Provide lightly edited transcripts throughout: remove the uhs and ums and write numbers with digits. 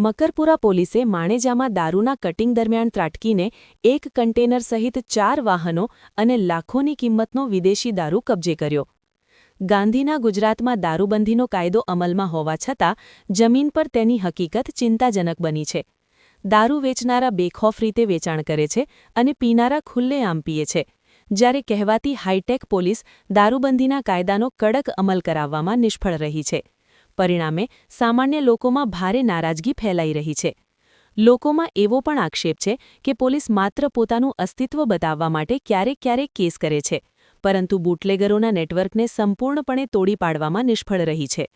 મકરપુરા પોલીસે માણેજામાં દારૂના કટિંગ દરમિયાન ત્રાટકીને એક કન્ટેનર સહિત 4 વાહનો અને લાખોની કિંમતનો વિદેશી દારૂ કબજે કર્યો. ગાંધીના ગુજરાતમાં દારૂબંધીનો કાયદો અમલમાં હોવા છતાં જમીન પર તેની હકીકત ચિંતાજનક બની છે. દારૂ વેચનારા બેખોફ રીતે વેચાણ કરે છે અને પીનારા ખુલ્લેઆમ પીએ છે, જ્યારે કહેવાતી હાઈટેક પોલીસ દારૂબંધીના કાયદાનો કડક અમલ કરાવવામાં નિષ્ફળ રહી છે. પરિણામે સામાન્ય લોકોમાં ભારે નારાજગી ફેલાઈ રહી છે. લોકોમાં એવો પણ આક્ષેપ છે કે પોલીસ માત્ર પોતાનું અસ્તિત્વ બતાવવા માટે ક્યારેક કેસ કરે છે, પરંતુ બુટલેગરોના નેટવર્કને સંપૂર્ણપણે તોડી પાડવામાં નિષ્ફળ રહી છે.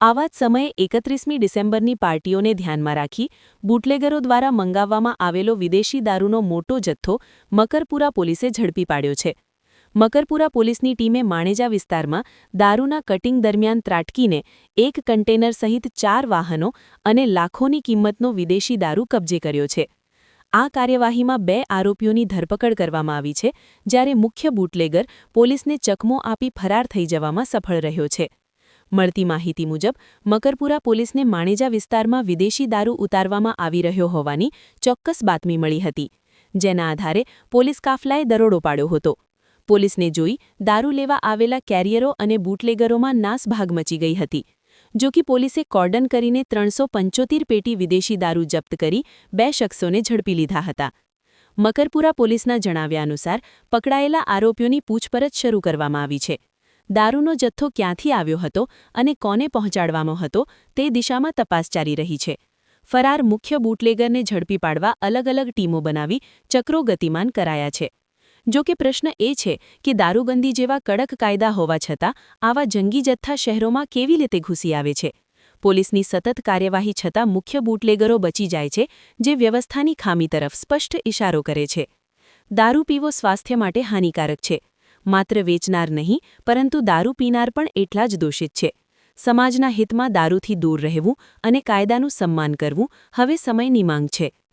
આવા જ સમયે 31મી ડિસેમ્બરની પાર્ટીઓને ધ્યાનમાં રાખી બુટલેગરો દ્વારા મંગાવવામાં આવેલો વિદેશી દારૂનો મોટો જથ્થો મકરપુરા પોલીસે ઝડપી પાડ્યો છે. મકરપુરા પોલીસની ટીમે માણેજા વિસ્તારમાં દારૂના કટિંગ દરમિયાન ત્રાટકીને એક કન્ટેનર સહિત 4 વાહનો અને લાખોની કિંમતનો વિદેશી દારૂ કબજે કર્યો છે. આ કાર્યવાહીમાં 2 આરોપીઓની ધરપકડ કરવામાં આવી છે, જ્યારે મુખ્ય બુટલેગર પોલીસને ચકમો આપી ફરાર થઈ જવામાં સફળ રહ્યો છે. મળતી માહિતી મુજબ મકરપુરા પોલીસને માણેજા વિસ્તારમાં વિદેશી દારૂ ઉતારવામાં આવી રહ્યો હોવાની ચોક્કસ બાતમી મળી હતી, જેના આધારે પોલીસ કાફલાએ દરોડો પાડ્યો હતો. પોલીસને જોઈ દારૂ લેવા આવેલા કેરિયરો અને બુટલેગરોમાં નાસભાગ મચી ગઈ હતી. જો કે પોલીસે કોર્ડન કરીને 375 પેટી વિદેશી દારૂ જપ્ત કરી 2 શખ્સોને ઝડપી લીધા હતા. મકરપુરા પોલીસના જણાવ્યા અનુસાર પકડાયેલા આરોપીઓની પૂછપરછ શરૂ કરવામાં આવી છે. દારૂનો જથ્થો ક્યાંથી આવ્યો હતો અને કોને પહોંચાડવાનો હતો તે દિશામાં તપાસ ચાલી રહી છે. ફરાર મુખ્ય બુટલેગરને ઝડપી પાડવા અલગ-અલગ ટીમો બનાવી ચક્રો ગતિમાન કરાયા છે. જો કે પ્રશ્ન એ છે કે દારૂબંધી જેવા કડક કાયદા હોવા છતાં આવા જંગી જથ્થા શહેરોમાં કેવી રીતે ઘૂસી આવે છે. પોલીસની સતત કાર્યવાહી છતાં મુખ્ય બુટલેગરો બચી જાય છે, જે વ્યવસ્થાની ખામી તરફ સ્પષ્ટ ઇશારો કરે છે. દારૂ પીવો સ્વાસ્થ્ય માટે હાનિકારક છે. માત્ર વેચનાર નહીં, પરંતુ દારૂ પીનાર પણ એટલા જ દોષિત છે. સમાજના હિતમાં દારૂથી દૂર રહેવું અને કાયદાનું સન્માન કરવું હવે સમયની માંગ છે.